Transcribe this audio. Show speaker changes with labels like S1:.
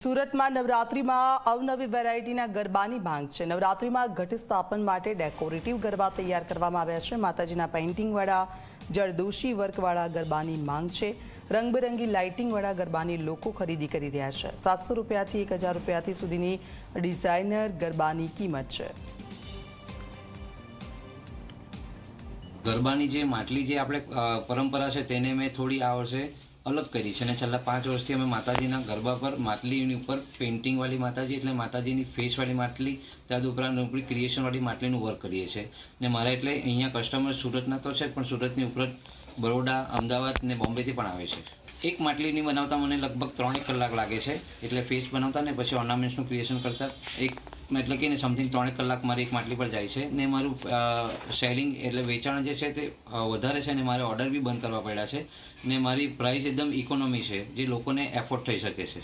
S1: સુરતમાં નવરાત્રિમાં અવનવી વેરાયટીના ગરબાની માંગ છે। નવરાત્રિમાં ઘટ સ્થાપન માટે ડેકોરેટિવ ગરબા તૈયાર કરવામાં આવ્યા છે। માતાજીના પેઇન્ટિંગવાળા જરદોશી વર્કવાળા ગરબાની માંગ છે। રંગબેરંગી લાઇટિંગવાળા ગરબાની લોકો ખરીદી કરી રહ્યા છે। 700 રૂપિયાથી 1000 રૂપિયાથી સુધીની ડિઝાઇનર ગરબાની કિંમત છે।
S2: ગરબાની જે માટલી જે આપણે પરંપરા છે તેને મેં થોડી આ વર્ષે અલગ કરી છે અને છેલ્લા 5 વર્ષથી અમે માતાજીના ગરબા પર માટલીની ઉપર પેઇન્ટિંગવાળી માતાજી એટલે માતાજીની ફેસવાળી માટલી ત્યાર ઉપરાંત ઉપરી ક્રિએશનવાળી માટલીનું વર્ક કરીએ છીએ ને મારા એટલે અહીંયા કસ્ટમર સુરતના તો છે પણ સુરતની ઉપરાંત બરોડા અમદાવાદ ને બોમ્બેથી પણ આવે છે। એક માટલીની બનાવતા મને લગભગ 3 કલાક લાગે છે એટલે ફેસ બનાવતા ને પછી ઓર્નામેન્ટ્સનું ક્રિએશન કરતા એટલે કે સમથિંગ 3 કલાક મારી એક માટલી પર જાય છે ને મારું સેલિંગ એટલે વેચાણ જે છે તે વધારે છે ને મારે ઓર્ડર બી બંધ કરવા પડ્યા છે ને મારી પ્રાઇસ એકદમ ઇકોનોમી છે જે લોકોને એફોર્ડ થઈ શકે છે।